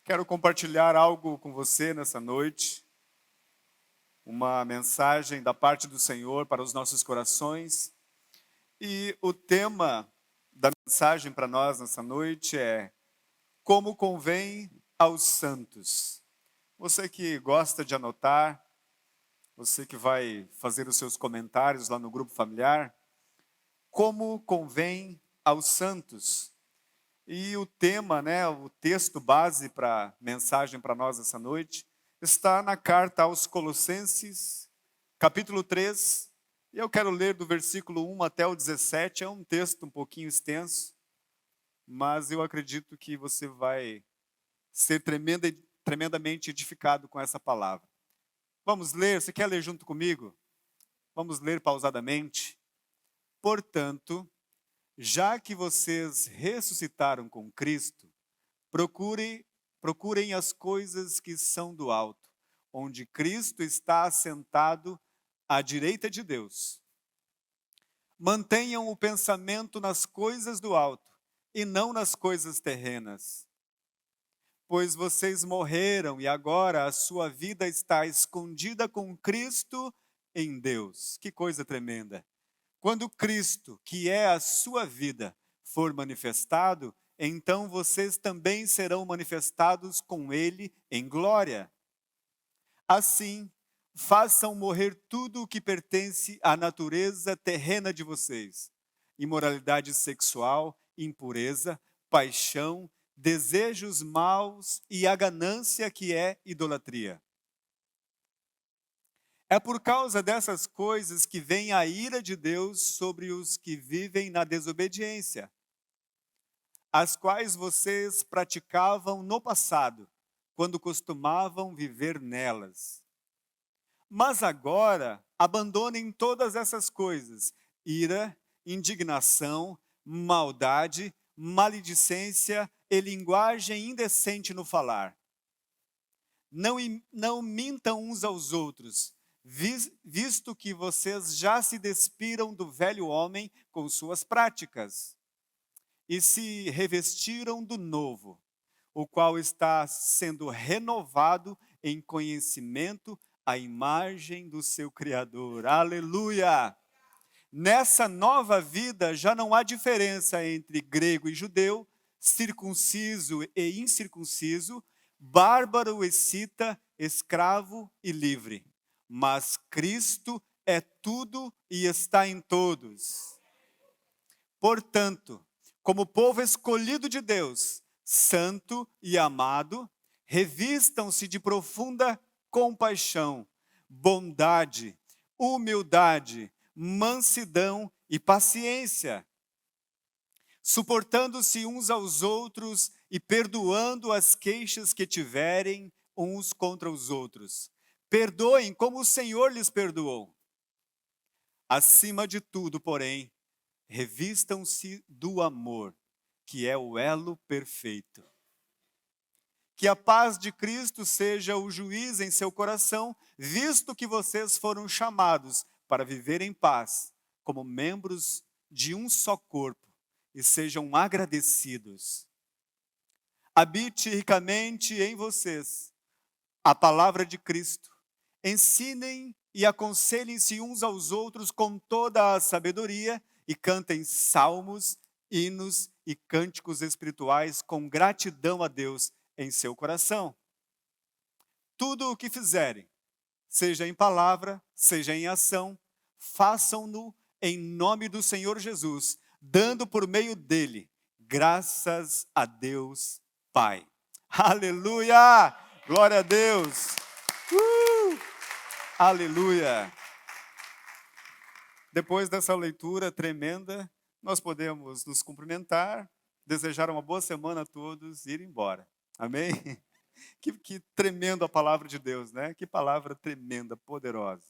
Quero compartilhar algo com você nessa noite, uma mensagem da parte do Senhor para os nossos corações. E o tema da mensagem para nós nessa noite é Como convém aos santos. Você que gosta de anotar, você que vai fazer os seus comentários lá no grupo familiar, como convém aos santos. E o tema, o texto base para a mensagem para nós essa noite, está na carta aos Colossenses, capítulo 3, e eu quero ler do versículo 1 até o 17, é um texto um pouquinho extenso, mas eu acredito que você vai ser tremendamente edificado com essa palavra. Vamos ler, você quer ler junto comigo? Vamos ler pausadamente. Portanto, já que vocês ressuscitaram com Cristo, procurem as coisas que são do alto, onde Cristo está assentado à direita de Deus. Mantenham o pensamento nas coisas do alto e não nas coisas terrenas. Pois vocês morreram e agora a sua vida está escondida com Cristo em Deus. Que coisa tremenda! Quando Cristo, que é a sua vida, for manifestado, então vocês também serão manifestados com Ele em glória. Assim, façam morrer tudo o que pertence à natureza terrena de vocês: imoralidade sexual, impureza, paixão, desejos maus e a ganância, que é idolatria. É por causa dessas coisas que vem a ira de Deus sobre os que vivem na desobediência, as quais vocês praticavam no passado, quando costumavam viver nelas. Mas agora, abandonem todas essas coisas: ira, indignação, maldade, maledicência e linguagem indecente no falar. Não mintam uns aos outros, visto que vocês já se despiram do velho homem com suas práticas e se revestiram do novo, o qual está sendo renovado em conhecimento à imagem do seu Criador. Aleluia! Nessa nova vida já não há diferença entre grego e judeu, circunciso e incircunciso, bárbaro e cita, escravo e livre. Mas Cristo é tudo e está em todos. Portanto, como povo escolhido de Deus, santo e amado, revistam-se de profunda compaixão, bondade, humildade, mansidão e paciência, suportando-se uns aos outros e perdoando as queixas que tiverem uns contra os outros. Perdoem como o Senhor lhes perdoou. Acima de tudo, porém, revistam-se do amor, que é o elo perfeito. Que a paz de Cristo seja o juiz em seu coração, visto que vocês foram chamados para viver em paz, como membros de um só corpo, e sejam agradecidos. Habite ricamente em vocês a palavra de Cristo. Ensinem e aconselhem-se uns aos outros com toda a sabedoria e cantem salmos, hinos e cânticos espirituais com gratidão a Deus em seu coração. Tudo o que fizerem, seja em palavra, seja em ação, façam-no em nome do Senhor Jesus, dando por meio dele graças a Deus Pai. Aleluia! Glória a Deus! Aleluia! Depois dessa leitura tremenda, nós podemos nos cumprimentar, desejar uma boa semana a todos e ir embora. Amém? Que tremenda a palavra de Deus, né? Que palavra tremenda, poderosa.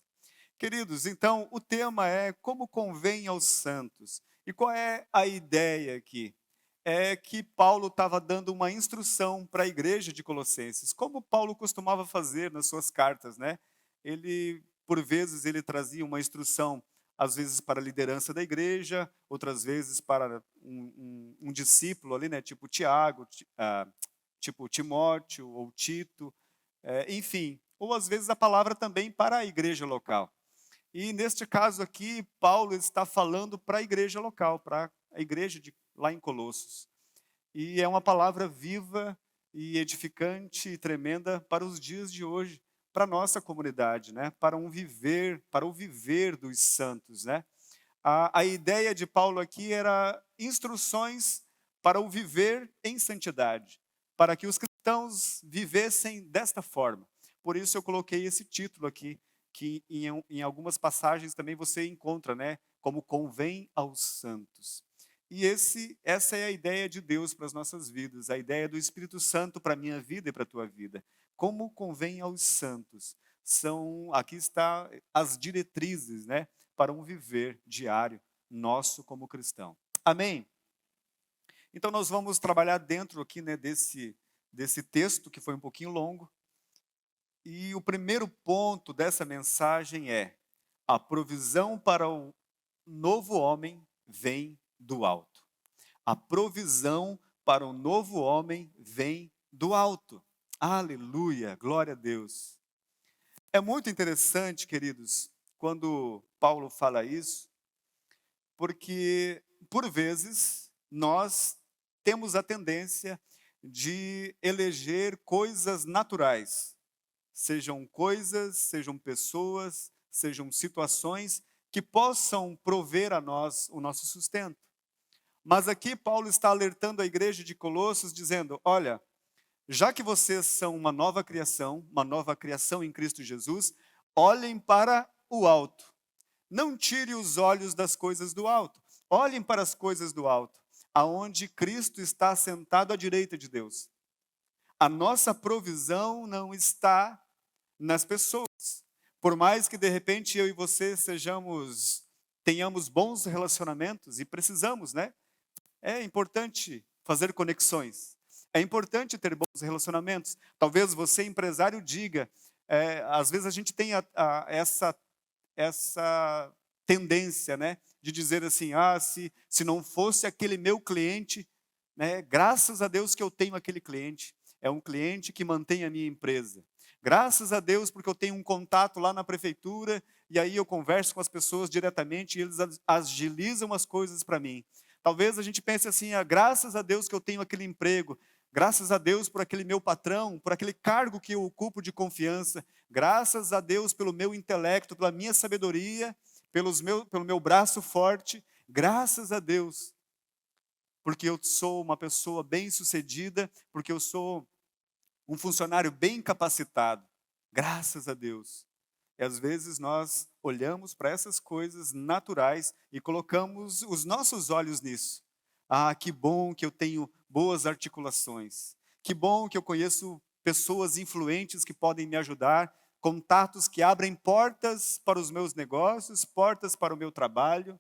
Queridos, então o tema é como convém aos santos. E qual é a ideia aqui? É que Paulo estava dando uma instrução para a igreja de Colossenses, como Paulo costumava fazer nas suas cartas, né? Por vezes, ele trazia uma instrução, às vezes para a liderança da igreja, outras vezes para um discípulo ali, né? Tipo Tiago, tipo Timóteo ou Tito, enfim, ou às vezes a palavra também para a igreja local. E neste caso aqui, Paulo está falando para a igreja local, para a igreja lá em Colossos. E é uma palavra viva e edificante e tremenda para os dias de hoje, para a nossa comunidade, né? Para o viver dos santos, né? A ideia de Paulo aqui era instruções para o viver em santidade, para que os cristãos vivessem desta forma. Por isso eu coloquei esse título aqui, que em algumas passagens também você encontra, né? Como convém aos santos. E essa é a ideia de Deus para as nossas vidas, a ideia do Espírito Santo para a minha vida e para a tua vida. Como convém aos santos. Aqui está as diretrizes, né? Para um viver diário nosso como cristão. Amém? Então nós vamos trabalhar dentro aqui, né, desse texto que foi um pouquinho longo. E o primeiro ponto dessa mensagem é: a provisão para o novo homem vem do alto. A provisão para o novo homem vem do alto. Aleluia, glória a Deus. É muito interessante, queridos, quando Paulo fala isso, porque, por vezes, nós temos a tendência de eleger coisas naturais, sejam coisas, sejam pessoas, sejam situações que possam prover a nós o nosso sustento. Mas aqui Paulo está alertando a igreja de Colossos, dizendo: olha, já que vocês são uma nova criação em Cristo Jesus, olhem para o alto. Não tire os olhos das coisas do alto. Olhem para as coisas do alto, aonde Cristo está sentado à direita de Deus. A nossa provisão não está nas pessoas. Por mais que de repente eu e você tenhamos bons relacionamentos, e precisamos, né? É importante fazer conexões. É importante ter bons relacionamentos. Talvez você, empresário, diga, às vezes a gente tem essa tendência, né, de dizer assim: se não fosse aquele meu cliente, né, graças a Deus que eu tenho aquele cliente. É um cliente que mantém a minha empresa. Graças a Deus porque eu tenho um contato lá na prefeitura e aí eu converso com as pessoas diretamente e eles agilizam as coisas para mim. Talvez a gente pense assim: graças a Deus que eu tenho aquele emprego, graças a Deus por aquele meu patrão, por aquele cargo que eu ocupo de confiança, graças a Deus pelo meu intelecto, pela minha sabedoria, pelo meu braço forte, graças a Deus, porque eu sou uma pessoa bem-sucedida, porque eu sou um funcionário bem capacitado, graças a Deus. E às vezes nós olhamos para essas coisas naturais e colocamos os nossos olhos nisso. Que bom que eu tenho boas articulações. Que bom que eu conheço pessoas influentes que podem me ajudar, contatos que abrem portas para os meus negócios, portas para o meu trabalho.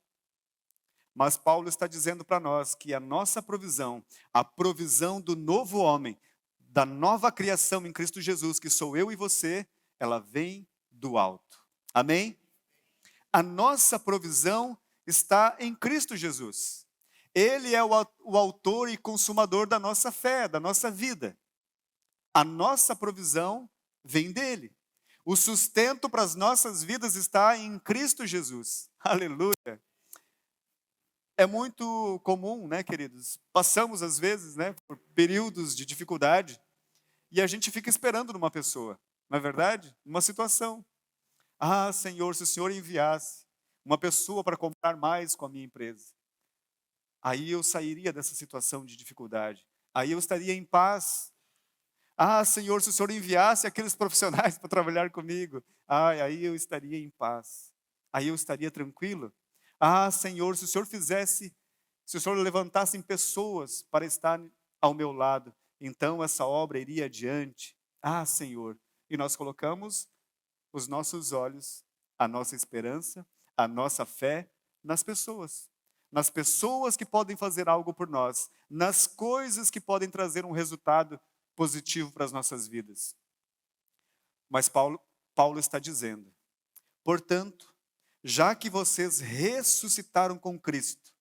Mas Paulo está dizendo para nós que a nossa provisão, a provisão do novo homem, da nova criação em Cristo Jesus, que sou eu e você, ela vem do alto. Amém? A nossa provisão está em Cristo Jesus. Ele é o autor e consumador da nossa fé, da nossa vida. A nossa provisão vem dele. O sustento para as nossas vidas está em Cristo Jesus. Aleluia. É muito comum, né, queridos? Passamos às vezes, né, por períodos de dificuldade e a gente fica esperando numa pessoa, não é verdade? Numa situação. Senhor, se o Senhor enviasse uma pessoa para comprar mais com a minha empresa, aí eu sairia dessa situação de dificuldade, aí eu estaria em paz. Senhor, se o Senhor enviasse aqueles profissionais para trabalhar comigo, aí eu estaria em paz, aí eu estaria tranquilo. Senhor, se o Senhor levantasse pessoas para estar ao meu lado, então essa obra iria adiante. Senhor, e nós colocamos os nossos olhos, a nossa esperança, a nossa fé nas pessoas que podem fazer algo por nós, nas coisas que podem trazer um resultado positivo para as nossas vidas. Mas Paulo está dizendo: portanto, já que vocês ressuscitaram com Cristo,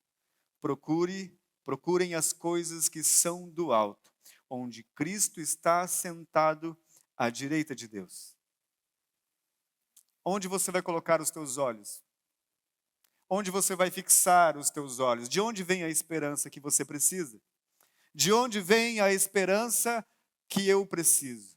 procurem as coisas que são do alto, onde Cristo está sentado à direita de Deus. Onde você vai colocar os teus olhos? Onde você vai fixar os teus olhos? De onde vem a esperança que você precisa? De onde vem a esperança que eu preciso?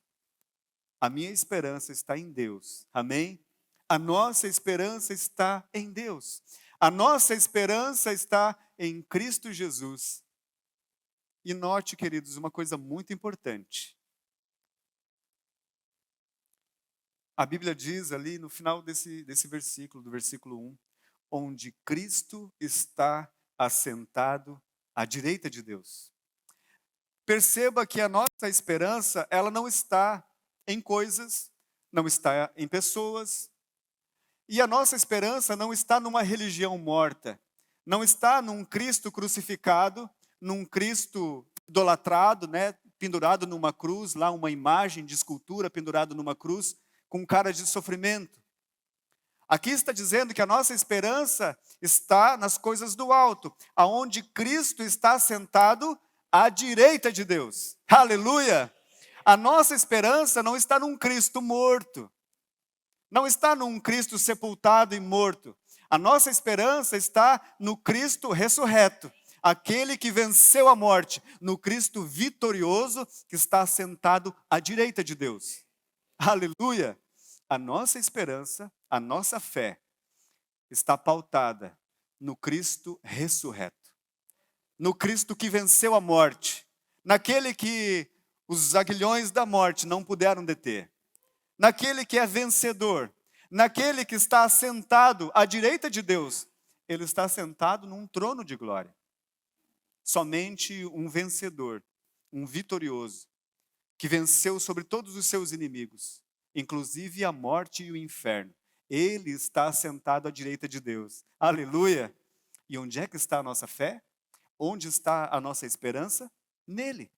A minha esperança está em Deus. Amém? A nossa esperança está em Deus. A nossa esperança está em Cristo Jesus. E note, queridos, uma coisa muito importante. A Bíblia diz ali no final desse versículo, do versículo 1, onde Cristo está assentado à direita de Deus. Perceba que a nossa esperança, ela não está em coisas, não está em pessoas, e a nossa esperança não está numa religião morta, não está num Cristo crucificado, num Cristo idolatrado, né, pendurado numa cruz, lá uma imagem de escultura pendurado numa cruz, com cara de sofrimento. Aqui está dizendo que a nossa esperança está nas coisas do alto, aonde Cristo está sentado à direita de Deus. Aleluia! A nossa esperança não está num Cristo morto, não está num Cristo sepultado e morto. A nossa esperança está no Cristo ressurreto, aquele que venceu a morte, no Cristo vitorioso que está sentado à direita de Deus. Aleluia! A nossa esperança, a nossa fé está pautada no Cristo ressurreto, no Cristo que venceu a morte, naquele que os aguilhões da morte não puderam deter, naquele que é vencedor, naquele que está assentado à direita de Deus. Ele está sentado num trono de glória. Somente um vencedor, um vitorioso, que venceu sobre todos os seus inimigos, inclusive a morte e o inferno. Ele está sentado à direita de Deus. Aleluia! E onde é que está a nossa fé? Onde está a nossa esperança? Nele.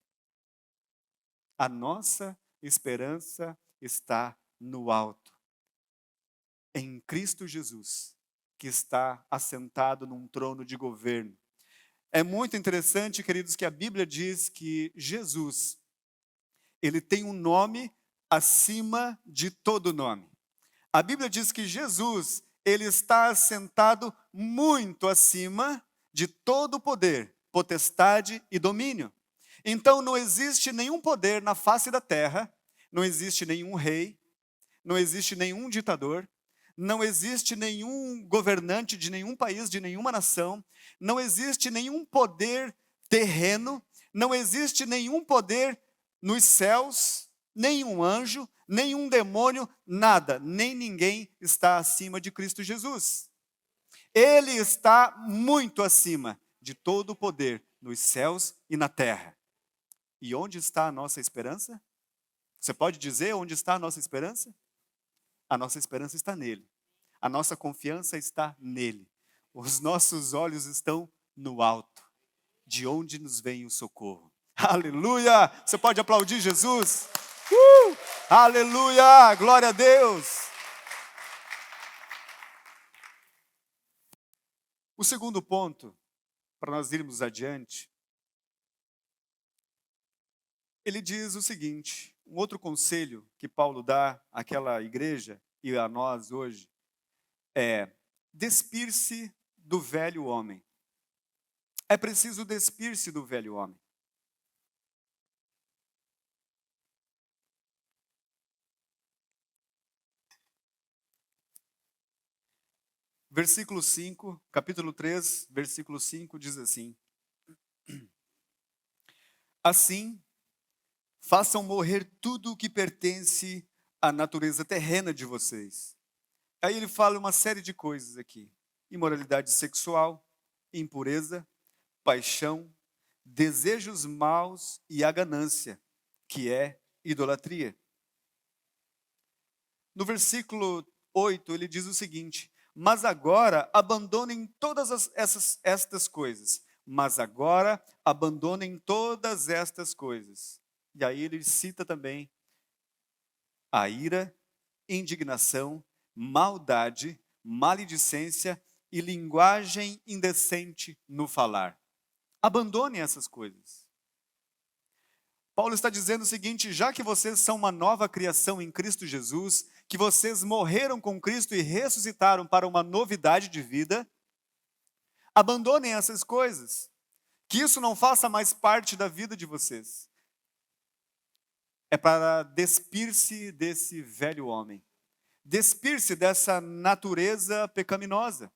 A nossa esperança está no alto, em Cristo Jesus, que está assentado num trono de governo. É muito interessante, queridos, que a Bíblia diz que Jesus, ele tem um nome acima de todo nome. A Bíblia diz que Jesus, ele está assentado muito acima de todo poder, potestade e domínio. Então não existe nenhum poder na face da terra, não existe nenhum rei, não existe nenhum ditador, não existe nenhum governante de nenhum país, de nenhuma nação, não existe nenhum poder terreno, não existe nenhum poder nos céus, nenhum anjo, nenhum demônio, nada, nem ninguém está acima de Cristo Jesus. Ele está muito acima de todo o poder nos céus e na terra. E onde está a nossa esperança? Você pode dizer onde está a nossa esperança? A nossa esperança está nele. A nossa confiança está nele. Os nossos olhos estão no alto, de onde nos vem o socorro. Aleluia! Você pode aplaudir Jesus? Aleluia! Glória a Deus! O segundo ponto, para nós irmos adiante, ele diz o seguinte, um outro conselho que Paulo dá àquela igreja e a nós hoje, é despir-se do velho homem. É preciso despir-se do velho homem. Versículo 5, capítulo 3, versículo 5 diz assim: assim, façam morrer tudo o que pertence à natureza terrena de vocês. Aí ele fala uma série de coisas aqui: imoralidade sexual, impureza, paixão, desejos maus e a ganância, que é idolatria. No versículo 8 ele diz o seguinte: mas agora abandonem todas estas coisas. Mas agora abandonem todas estas coisas. E aí ele cita também a ira, indignação, maldade, maledicência e linguagem indecente no falar. Abandonem essas coisas. Paulo está dizendo o seguinte: já que vocês são uma nova criação em Cristo Jesus, que vocês morreram com Cristo e ressuscitaram para uma novidade de vida, abandonem essas coisas, que isso não faça mais parte da vida de vocês. É para despir-se desse velho homem, despir-se dessa natureza pecaminosa.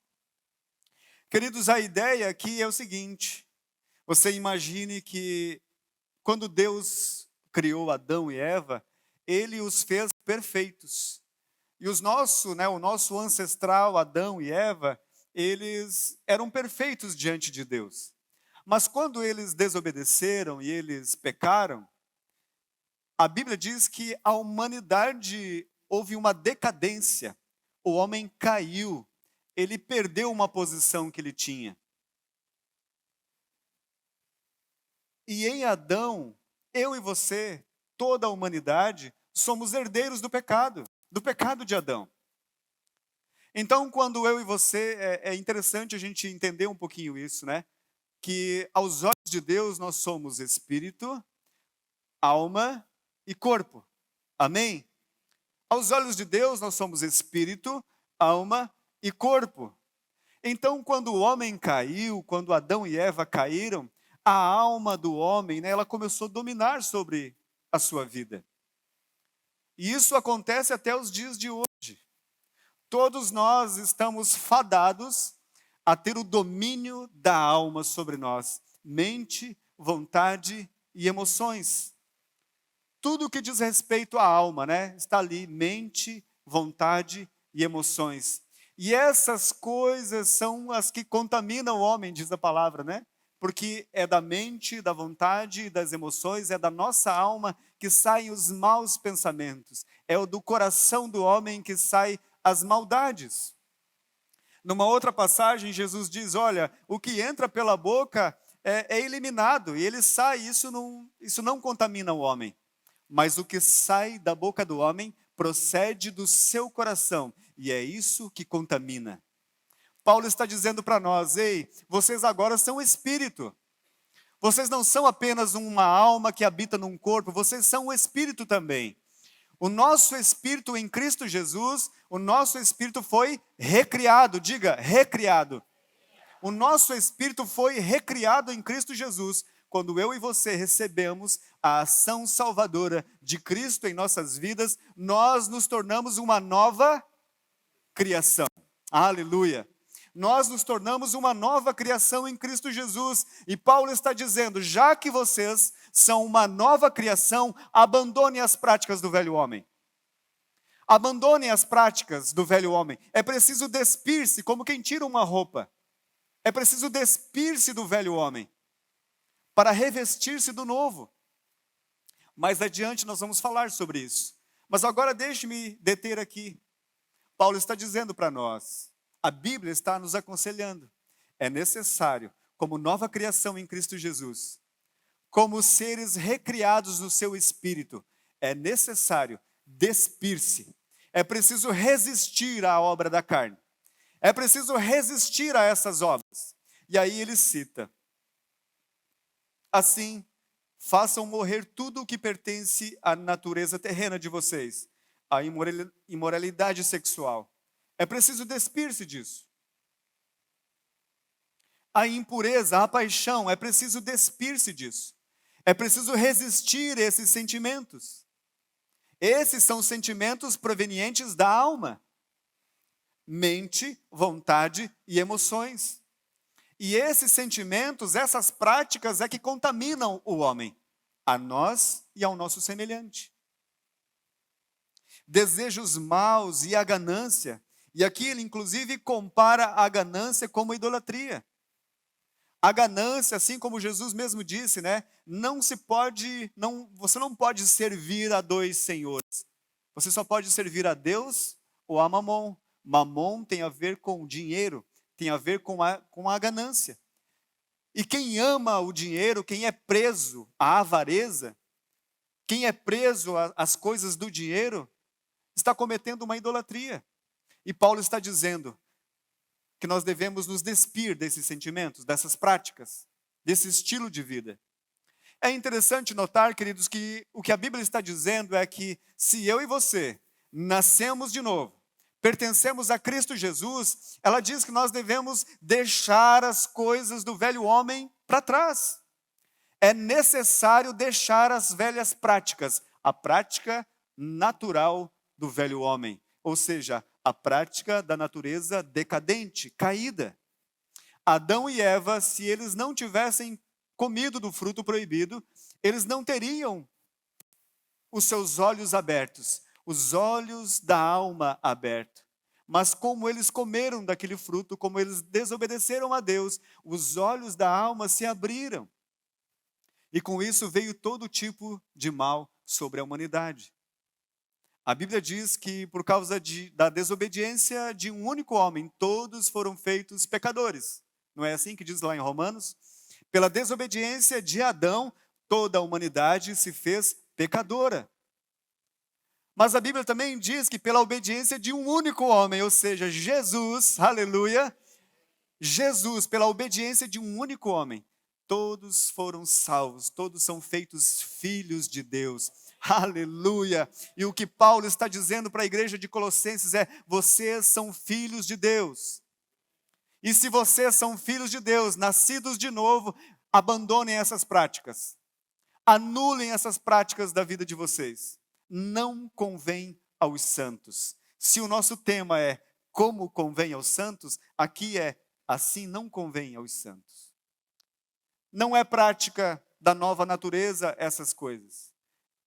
Queridos, a ideia aqui é o seguinte: você imagine que quando Deus criou Adão e Eva, Ele os fez perfeitos. E o nosso ancestral Adão e Eva, eles eram perfeitos diante de Deus. Mas quando eles desobedeceram e eles pecaram, a Bíblia diz que a humanidade houve uma decadência. O homem caiu, ele perdeu uma posição que ele tinha. E em Adão, eu e você, toda a humanidade, somos herdeiros do pecado de Adão. Então, quando eu e você, é interessante a gente entender um pouquinho isso, né? Que aos olhos de Deus nós somos espírito, alma e corpo. Amém? Aos olhos de Deus nós somos espírito, alma e corpo. Então, quando o homem caiu, quando Adão e Eva caíram, a alma do homem, né, ela começou a dominar sobre a sua vida. E isso acontece até os dias de hoje. Todos nós estamos fadados a ter o domínio da alma sobre nós. Mente, vontade e emoções. Tudo que diz respeito à alma, né, está ali, mente, vontade e emoções. E essas coisas são as que contaminam o homem, diz a palavra, né? Porque é da mente, da vontade e das emoções, é da nossa alma que saem os maus pensamentos. É do coração do homem que saem as maldades. Numa outra passagem, Jesus diz, olha, o que entra pela boca é eliminado, e ele sai, isso não contamina o homem. Mas o que sai da boca do homem procede do seu coração, e é isso que contamina. Paulo está dizendo para nós, ei, vocês agora são espírito. Vocês não são apenas uma alma que habita num corpo, vocês são um espírito também. O nosso espírito em Cristo Jesus, o nosso espírito foi recriado, diga, recriado. O nosso espírito foi recriado em Cristo Jesus, quando eu e você recebemos a ação salvadora de Cristo em nossas vidas, nós nos tornamos uma nova criação. Aleluia! Nós nos tornamos uma nova criação em Cristo Jesus. E Paulo está dizendo, já que vocês são uma nova criação, abandonem as práticas do velho homem. Abandonem as práticas do velho homem. É preciso despir-se, como quem tira uma roupa. É preciso despir-se do velho homem, para revestir-se do novo. Mais adiante nós vamos falar sobre isso. Mas agora deixe-me deter aqui. Paulo está dizendo para nós, a Bíblia está nos aconselhando. É necessário, como nova criação em Cristo Jesus, como seres recriados no seu espírito, é necessário despir-se. É preciso resistir à obra da carne. É preciso resistir a essas obras. E aí ele cita, assim, façam morrer tudo o que pertence à natureza terrena de vocês, a imoralidade sexual. É preciso despir-se disso. A impureza, a paixão, é preciso despir-se disso. É preciso resistir a esses sentimentos. Esses são sentimentos provenientes da alma. Mente, vontade e emoções. E esses sentimentos, essas práticas é que contaminam o homem, a nós e ao nosso semelhante. Desejos maus e a ganância. E aqui ele inclusive compara a ganância como idolatria. A ganância, assim como Jesus mesmo disse, né? Você não pode servir a dois senhores. Você só pode servir a Deus ou a Mamon. Mamon tem a ver com dinheiro, tem a ver com a ganância. E quem ama o dinheiro, quem é preso à avareza, quem é preso às coisas do dinheiro, está cometendo uma idolatria. E Paulo está dizendo que nós devemos nos despir desses sentimentos, dessas práticas, desse estilo de vida. É interessante notar, queridos, que o que a Bíblia está dizendo é que se eu e você nascemos de novo, pertencemos a Cristo Jesus, ela diz que nós devemos deixar as coisas do velho homem para trás. É necessário deixar as velhas práticas, a prática natural do velho homem, ou seja, a prática da natureza decadente, caída. Adão e Eva, se eles não tivessem comido do fruto proibido, eles não teriam os seus olhos abertos, os olhos da alma abertos. Mas como eles comeram daquele fruto, como eles desobedeceram a Deus, os olhos da alma se abriram. E com isso veio todo tipo de mal sobre a humanidade. A Bíblia diz que por causa da desobediência de um único homem, todos foram feitos pecadores. Não é assim que diz lá em Romanos? Pela desobediência de Adão, toda a humanidade se fez pecadora. Mas a Bíblia também diz que pela obediência de um único homem, ou seja, Jesus, aleluia, Jesus, pela obediência de um único homem, todos foram salvos, todos são feitos filhos de Deus. Aleluia! E o que Paulo está dizendo para a igreja de Colossenses é: vocês são filhos de Deus. E se vocês são filhos de Deus, nascidos de novo, abandonem essas práticas. Anulem essas práticas da vida de vocês. Não convém aos santos. Se o nosso tema é como convém aos santos, aqui é assim não convém aos santos. Não é prática da nova natureza essas coisas.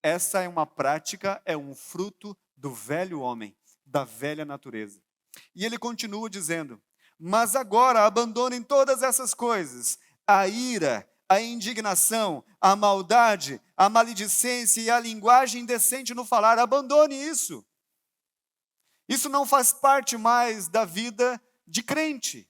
Essa é uma prática, é um fruto do velho homem, da velha natureza. E ele continua dizendo: mas agora abandonem todas essas coisas, a ira, a indignação, a maldade, a maledicência e a linguagem indecente no falar. Abandone isso. Isso não faz parte mais da vida de crente.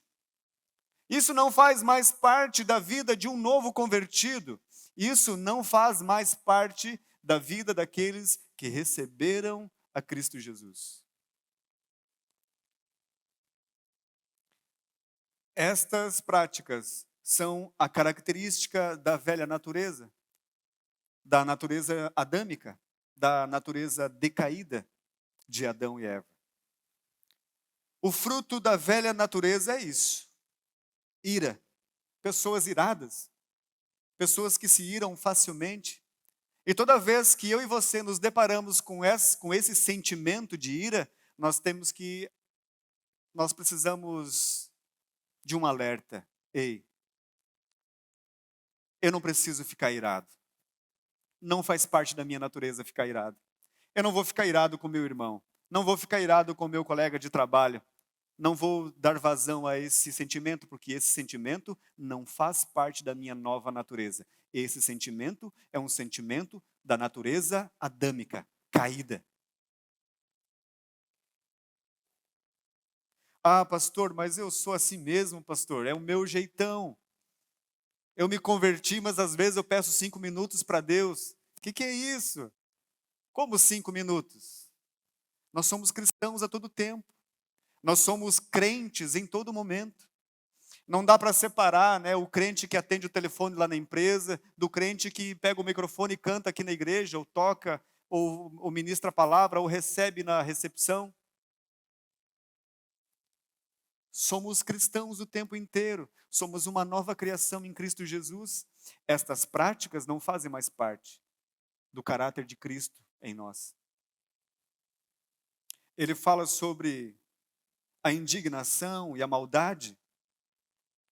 Isso não faz mais parte da vida de um novo convertido. Isso não faz mais parte da vida daqueles que receberam a Cristo Jesus. Estas práticas são a característica da velha natureza, da natureza adâmica, da natureza decaída de Adão e Eva. O fruto da velha natureza é isso: ira, pessoas iradas, pessoas que se iram facilmente. E toda vez que eu e você nos deparamos com esse sentimento de ira, nós precisamos de um alerta. Ei, eu não preciso ficar irado. Não faz parte da minha natureza ficar irado. Eu não vou ficar irado com meu irmão. Não vou ficar irado com meu colega de trabalho. Não vou dar vazão a esse sentimento, porque esse sentimento não faz parte da minha nova natureza. Esse sentimento é um sentimento da natureza adâmica, caída. Ah, pastor, mas eu sou assim mesmo, pastor, é o meu jeitão. Eu me converti, mas às vezes eu peço 5 minutos para Deus. O que é isso? Como 5 minutos? Nós somos cristãos a todo tempo. Nós somos crentes em todo momento. Não dá para separar, né, o crente que atende o telefone lá na empresa, do crente que pega o microfone e canta aqui na igreja, ou toca, ou ministra a palavra, ou recebe na recepção. Somos cristãos o tempo inteiro. Somos uma nova criação em Cristo Jesus. Estas práticas não fazem mais parte do caráter de Cristo em nós. Ele fala sobre a indignação e a maldade.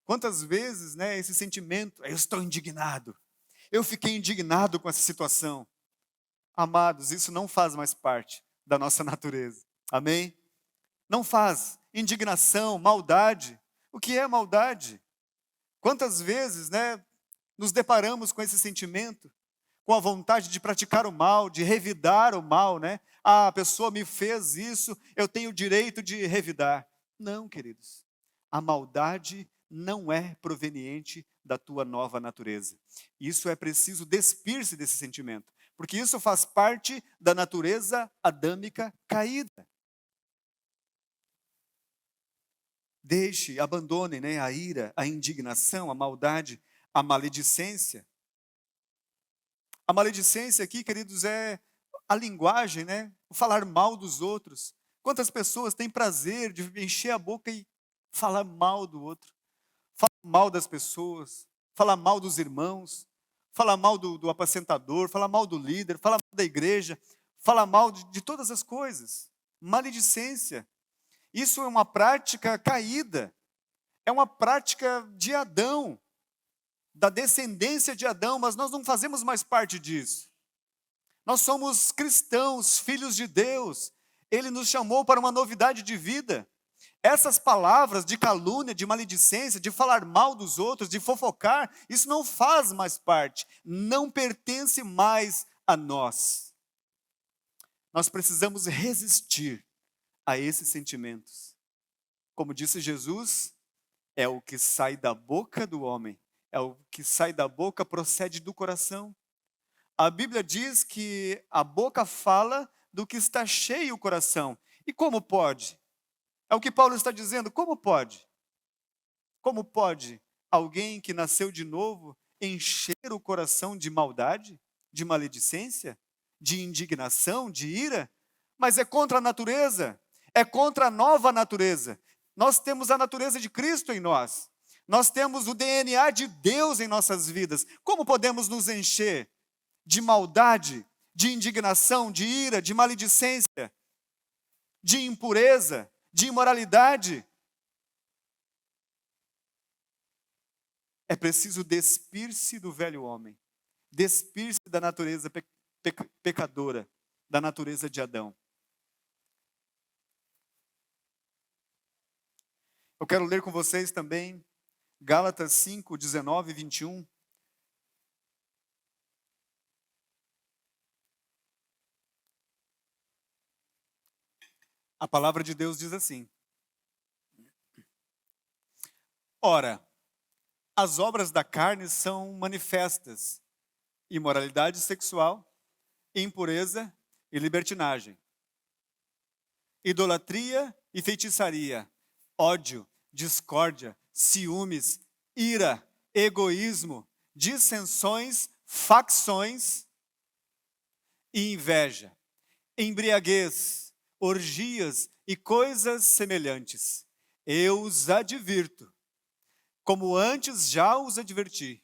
Quantas vezes, né, esse sentimento, eu estou indignado, eu fiquei indignado com essa situação. Amados, isso não faz mais parte da nossa natureza. Amém? Não faz. Indignação, maldade. O que é maldade? Quantas vezes, né, nos deparamos com esse sentimento, com a vontade de praticar o mal, de revidar o mal, né? Ah, a pessoa me fez isso, eu tenho o direito de revidar. Não, queridos. A maldade não é proveniente da tua nova natureza. Isso é preciso despir-se desse sentimento, porque isso faz parte da natureza adâmica caída. Deixe, abandone, né, a ira, a indignação, a maldade, a maledicência. A maledicência aqui, queridos, é a linguagem, né? O falar mal dos outros. Quantas pessoas têm prazer de encher a boca e falar mal do outro? Falar mal das pessoas, falar mal dos irmãos, falar mal do apacentador, falar mal do líder, falar mal da igreja, falar mal de todas as coisas. Maledicência. Isso é uma prática caída. É uma prática de Adão, da descendência de Adão, mas nós não fazemos mais parte disso. Nós somos cristãos, filhos de Deus. Ele nos chamou para uma novidade de vida. Essas palavras de calúnia, de maledicência, de falar mal dos outros, de fofocar, isso não faz mais parte, não pertence mais a nós. Nós precisamos resistir a esses sentimentos. Como disse Jesus, é o que sai da boca do homem, é o que sai da boca procede do coração. A Bíblia diz que a boca fala do que está cheio o coração. E como pode? É o que Paulo está dizendo, como pode? Como pode alguém que nasceu de novo encher o coração de maldade, de maledicência, de indignação, de ira? Mas é contra a natureza, é contra a nova natureza. Nós temos a natureza de Cristo em nós. Nós temos o DNA de Deus em nossas vidas. Como podemos nos encher de maldade, de indignação, de ira, de maledicência, de impureza, de imoralidade? É preciso despir-se do velho homem, despir-se da natureza pecadora, da natureza de Adão. Eu quero ler com vocês também Gálatas 5, 19 e 21. A palavra de Deus diz assim: ora, as obras da carne são manifestas: imoralidade sexual, impureza e libertinagem, idolatria e feitiçaria, ódio, discórdia, ciúmes, ira, egoísmo, dissensões, facções e inveja, embriaguez, orgias e coisas semelhantes. Eu os advirto, como antes já os adverti,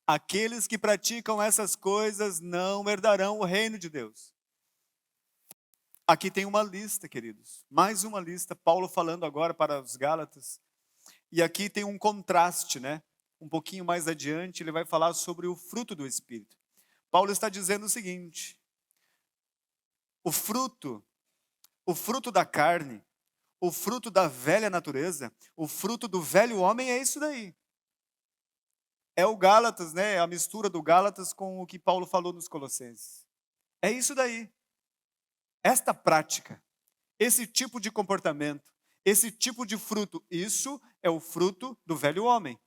aqueles que praticam essas coisas não herdarão o reino de Deus. Aqui tem uma lista, queridos, mais uma lista, Paulo falando agora para os Gálatas. E aqui tem um contraste, né? Um pouquinho mais adiante, ele vai falar sobre o fruto do Espírito. Paulo está dizendo o seguinte: o fruto da carne, o fruto da velha natureza, o fruto do velho homem é isso daí. É o Gálatas, né? A mistura do Gálatas com o que Paulo falou nos Colossenses. É isso daí. Esta prática, esse tipo de comportamento, esse tipo de fruto, isso é o fruto do velho homem.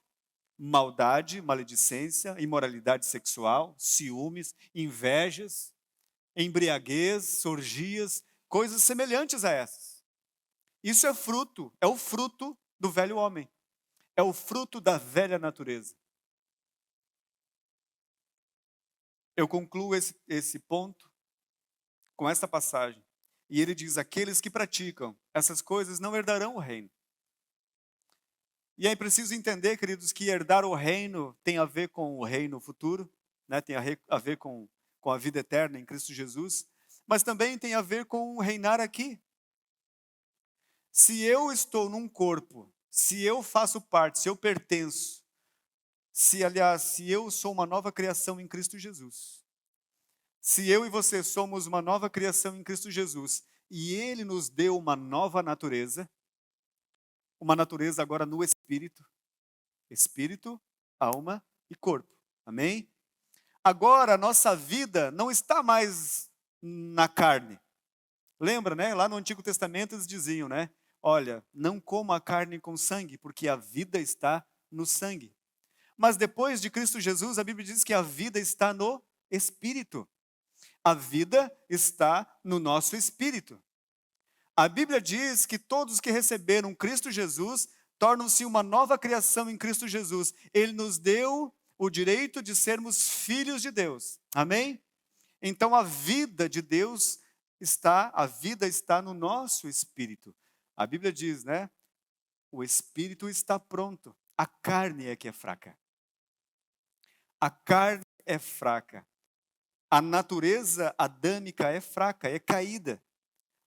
Maldade, maledicência, imoralidade sexual, ciúmes, invejas, embriaguez, orgias, coisas semelhantes a essas. Isso é fruto, é o fruto do velho homem. É o fruto da velha natureza. Eu concluo esse ponto com essa passagem. E ele diz: aqueles que praticam essas coisas não herdarão o reino. E é preciso entender, queridos, que herdar o reino tem a ver com o reino futuro, né? Tem a ver com a vida eterna em Cristo Jesus, mas também tem a ver com reinar aqui. Se eu estou num corpo, se eu faço parte, se eu pertenço, se eu sou uma nova criação em Cristo Jesus, se eu e você somos uma nova criação em Cristo Jesus, e Ele nos deu uma nova natureza agora no Espírito, alma e corpo, amém? Agora a nossa vida não está mais na carne. Lembra, né? Lá no Antigo Testamento eles diziam, né? Olha, não coma a carne com sangue, porque a vida está no sangue. Mas depois de Cristo Jesus, a Bíblia diz que a vida está no Espírito. A vida está no nosso espírito. A Bíblia diz que todos que receberam Cristo Jesus tornam-se uma nova criação em Cristo Jesus. Ele nos deu o direito de sermos filhos de Deus. Amém? Então a vida de Deus a vida está no nosso espírito. A Bíblia diz, né? O espírito está pronto, a carne é que é fraca. A carne é fraca. A natureza adâmica é fraca, é caída.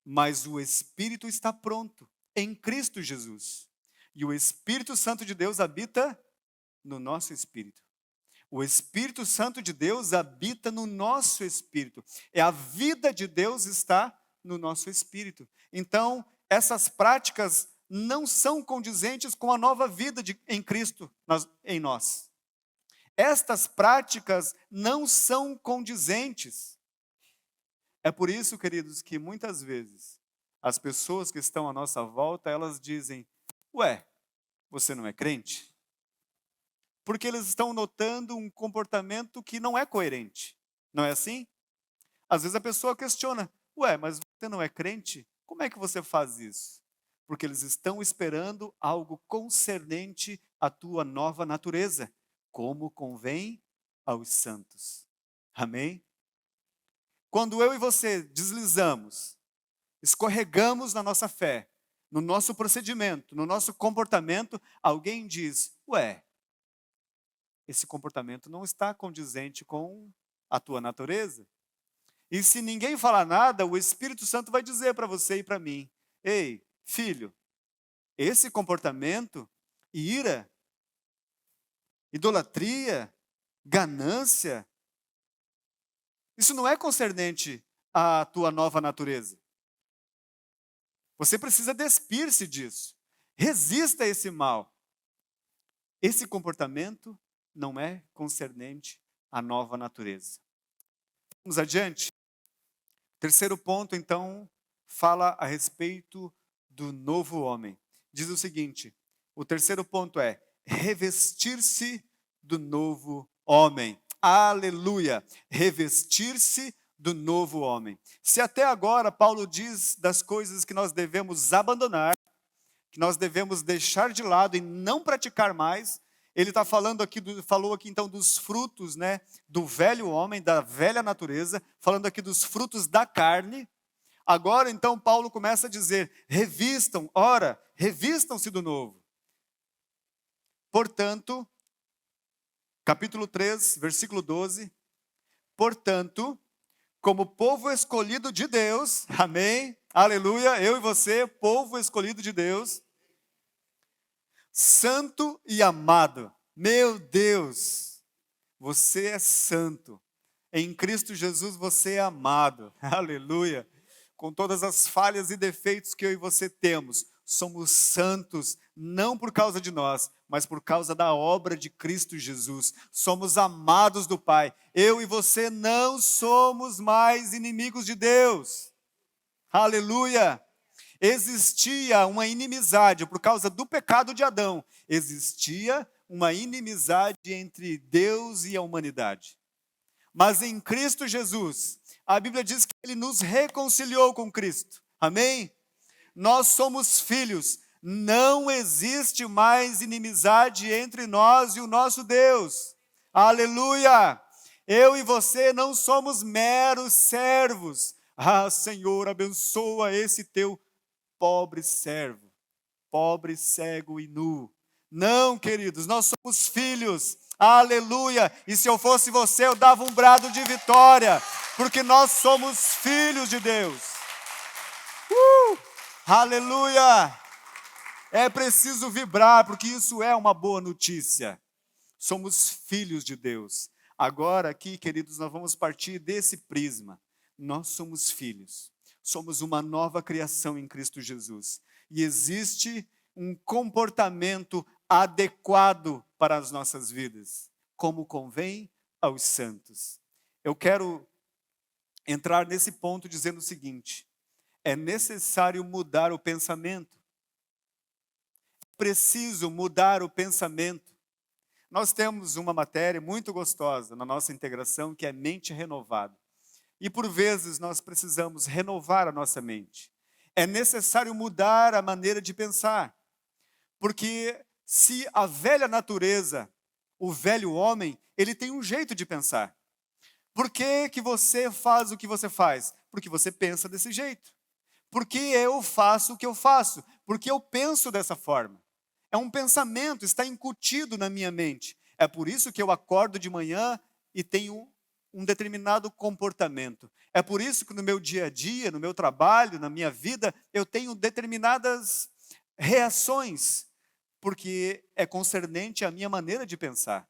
Mas o espírito está pronto em Cristo Jesus. E o Espírito Santo de Deus habita no nosso espírito. O Espírito Santo de Deus habita no nosso espírito. É a vida de Deus está no nosso espírito. Então, essas práticas não são condizentes com a nova vida em Cristo em nós. Estas práticas não são condizentes. É por isso, queridos, que muitas vezes as pessoas que estão à nossa volta, elas dizem: ué, você não é crente? Porque eles estão notando um comportamento que não é coerente. Não é assim? Às vezes a pessoa questiona: ué, mas você não é crente? Como é que você faz isso? Porque eles estão esperando algo concernente à tua nova natureza, como convém aos santos. Amém? Quando eu e você deslizamos, escorregamos na nossa fé, no nosso procedimento, no nosso comportamento, alguém diz: ué, esse comportamento não está condizente com a tua natureza. E se ninguém falar nada, o Espírito Santo vai dizer para você e para mim: ei, filho, esse comportamento, ira, idolatria, ganância, isso não é concernente à tua nova natureza. Você precisa despir-se disso. Resista a esse mal. Esse comportamento não é concernente à nova natureza. Vamos adiante? Terceiro ponto, então, fala a respeito do novo homem. Diz o seguinte: o terceiro ponto é revestir-se do novo homem. Aleluia! Revestir-se do novo homem. Se até agora Paulo diz das coisas que nós devemos abandonar, que nós devemos deixar de lado e não praticar mais, ele está falando aqui, falou aqui então dos frutos, né, do velho homem, da velha natureza, falando aqui dos frutos da carne. Agora então Paulo começa a dizer: revistam-se do novo. Portanto, capítulo 3, versículo 12, portanto, como povo escolhido de Deus, amém, aleluia, eu e você, povo escolhido de Deus, santo e amado. Meu Deus, você é santo. Em Cristo Jesus você é amado. Aleluia. Com todas as falhas e defeitos que eu e você temos, somos santos, não por causa de nós, mas por causa da obra de Cristo Jesus. Somos amados do Pai. Eu e você não somos mais inimigos de Deus. Aleluia. Existia uma inimizade por causa do pecado de Adão. Existia uma inimizade entre Deus e a humanidade. Mas em Cristo Jesus, a Bíblia diz que Ele nos reconciliou com Cristo. Amém? Nós somos filhos. Não existe mais inimizade entre nós e o nosso Deus. Aleluia! Eu e você não somos meros servos. Ah, Senhor, abençoa esse teu pobre servo, pobre, cego e nu. Não, queridos, nós somos filhos, aleluia, e se eu fosse você, eu dava um brado de vitória, porque nós somos filhos de Deus. Aleluia! É preciso vibrar, porque isso é uma boa notícia. Somos filhos de Deus. Agora aqui, queridos, nós vamos partir desse prisma. Nós somos filhos. Somos uma nova criação em Cristo Jesus. E existe um comportamento adequado para as nossas vidas, como convém aos santos. Eu quero entrar nesse ponto dizendo o seguinte: é necessário mudar o pensamento. É preciso mudar o pensamento. Nós temos uma matéria muito gostosa na nossa integração, que é mente renovada. E por vezes nós precisamos renovar a nossa mente. É necessário mudar a maneira de pensar. Porque se a velha natureza, o velho homem, ele tem um jeito de pensar. Por que que você faz o que você faz? Porque você pensa desse jeito. Porque eu faço o que eu faço? Porque eu penso dessa forma. É um pensamento, está incutido na minha mente. É por isso que eu acordo de manhã e tenho um determinado comportamento. É por isso que no meu dia a dia, no meu trabalho, na minha vida, eu tenho determinadas reações, porque é concernente à minha maneira de pensar.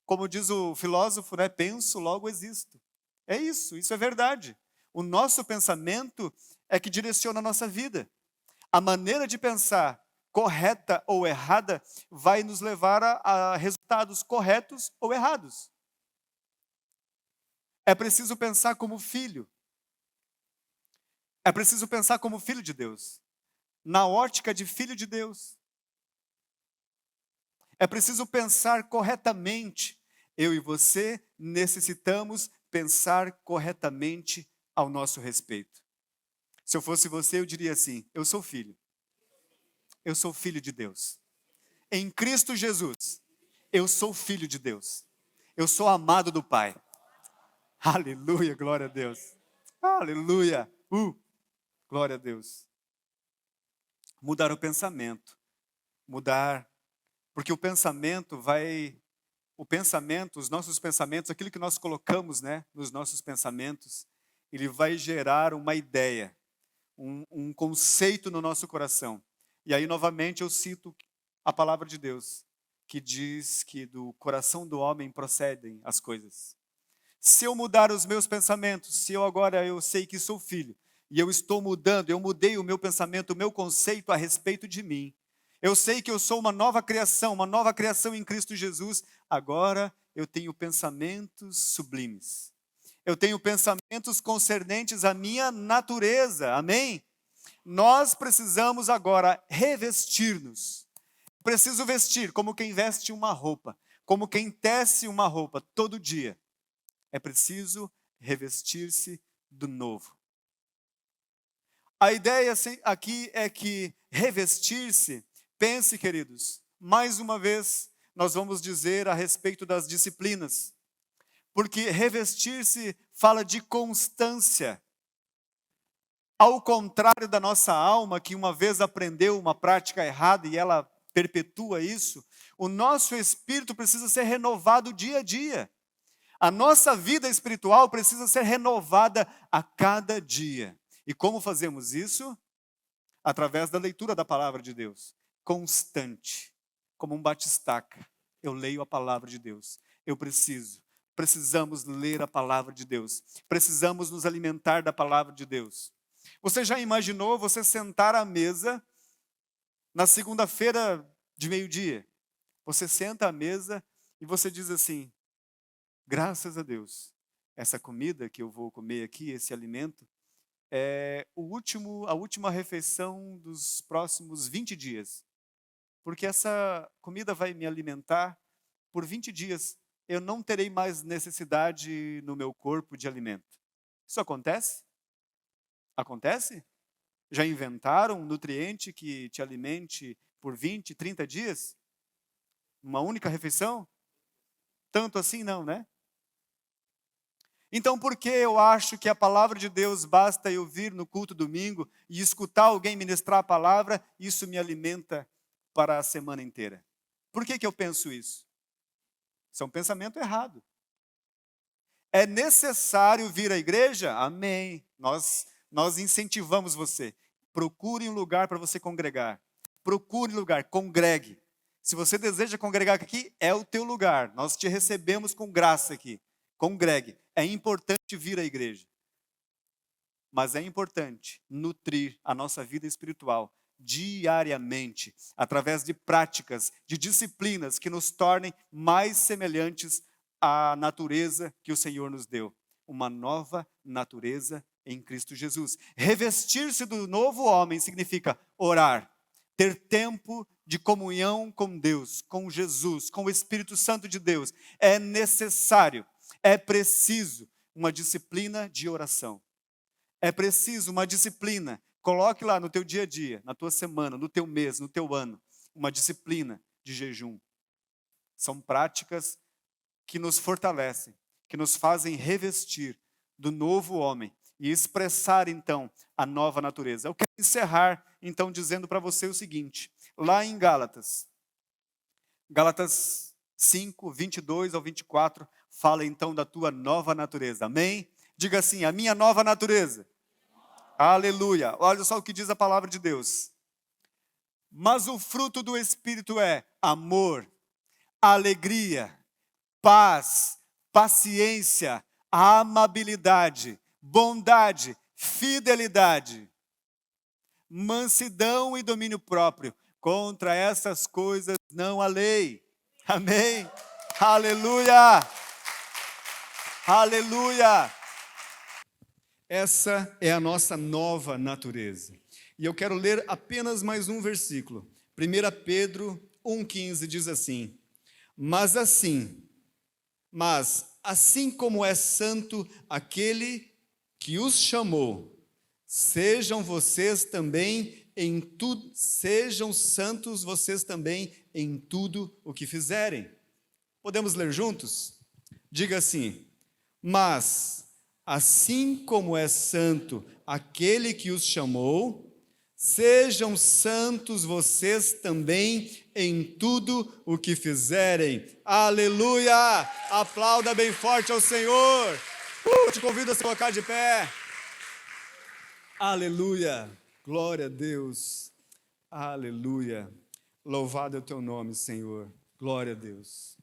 Como diz o filósofo, né? Penso, logo existo. É isso é verdade. O nosso pensamento é que direciona a nossa vida. A maneira de pensar, correta ou errada, vai nos levar a resultados corretos ou errados. É preciso pensar como filho. É preciso pensar como filho de Deus. Na ótica de filho de Deus. É preciso pensar corretamente. Eu e você necessitamos pensar corretamente ao nosso respeito. Se eu fosse você, eu diria assim: eu sou filho. Eu sou filho de Deus. Em Cristo Jesus, eu sou filho de Deus. Eu sou amado do Pai. Aleluia, glória a Deus. Aleluia. Glória a Deus. Mudar o pensamento. Mudar. Porque o pensamento, os nossos pensamentos, aquilo que nós colocamos, né, nos nossos pensamentos, ele vai gerar uma ideia, um conceito no nosso coração. E aí, novamente, eu cito a palavra de Deus, que diz que do coração do homem procedem as coisas. Se eu mudar os meus pensamentos, se eu sei que sou filho, e eu estou mudando, eu mudei o meu pensamento, o meu conceito a respeito de mim. Eu sei que eu sou uma nova criação em Cristo Jesus. Agora eu tenho pensamentos sublimes. Eu tenho pensamentos concernentes à minha natureza. Amém? Nós precisamos agora revestir-nos. Preciso vestir como quem veste uma roupa, como quem tece uma roupa todo dia. É preciso revestir-se do novo. A ideia aqui é que revestir-se, pense, queridos, mais uma vez, nós vamos dizer a respeito das disciplinas. Porque revestir-se fala de constância. Ao contrário da nossa alma, que uma vez aprendeu uma prática errada e ela perpetua isso, o nosso espírito precisa ser renovado dia a dia. A nossa vida espiritual precisa ser renovada a cada dia. E como fazemos isso? Através da leitura da palavra de Deus. Constante. Como um batistaca. Eu leio a palavra de Deus. Precisamos ler a palavra de Deus. Precisamos nos alimentar da palavra de Deus. Você já imaginou você sentar à mesa na segunda-feira de meio-dia? Você senta à mesa e você diz assim: graças a Deus, essa comida que eu vou comer aqui, esse alimento, é a última refeição dos próximos 20 dias. Porque essa comida vai me alimentar por 20 dias. Eu não terei mais necessidade no meu corpo de alimento. Isso acontece? Acontece? Já inventaram um nutriente que te alimente por 20, 30 dias? Uma única refeição? Tanto assim não, né? Então, por que eu acho que a palavra de Deus basta eu vir no culto domingo e escutar alguém ministrar a palavra, isso me alimenta para a semana inteira? Por que eu penso isso? Isso é um pensamento errado. É necessário vir à igreja? Amém. Nós incentivamos você. Procure um lugar para você congregar. Procure um lugar, congregue. Se você deseja congregar aqui, é o teu lugar. Nós te recebemos com graça aqui. Congregue. É importante vir à igreja. Mas é importante nutrir a nossa vida espiritual diariamente, através de práticas, de disciplinas que nos tornem mais semelhantes à natureza que o Senhor nos deu. Uma nova natureza em Cristo Jesus. Revestir-se do novo homem significa orar, ter tempo de comunhão com Deus, com Jesus, com o Espírito Santo de Deus. É necessário, é preciso uma disciplina de oração. É preciso uma disciplina. Coloque lá no teu dia a dia, na tua semana, no teu mês, no teu ano, uma disciplina de jejum. São práticas que nos fortalecem, que nos fazem revestir do novo homem e expressar, então, a nova natureza. Eu quero encerrar, então, dizendo para você o seguinte, lá em Gálatas 5, 22 ao 24, fala então da tua nova natureza, amém? Diga assim, a minha nova natureza. Aleluia, olha só o que diz a palavra de Deus. Mas o fruto do Espírito é amor, alegria, paz, paciência, amabilidade, bondade, fidelidade, mansidão e domínio próprio. Contra essas coisas não há lei. Amém? Aleluia! Aleluia! Essa é a nossa nova natureza. E eu quero ler apenas mais um versículo. 1 Pedro 1,15 diz assim: Mas assim como é santo aquele que os chamou, sejam santos vocês também em tudo o que fizerem. Podemos ler juntos? Diga assim: mas assim como é santo aquele que os chamou, sejam santos vocês também em tudo o que fizerem. Aleluia! Aplauda bem forte ao Senhor. Te convido a se colocar de pé. Aleluia! Glória a Deus. Aleluia. Louvado é o teu nome, Senhor. Glória a Deus.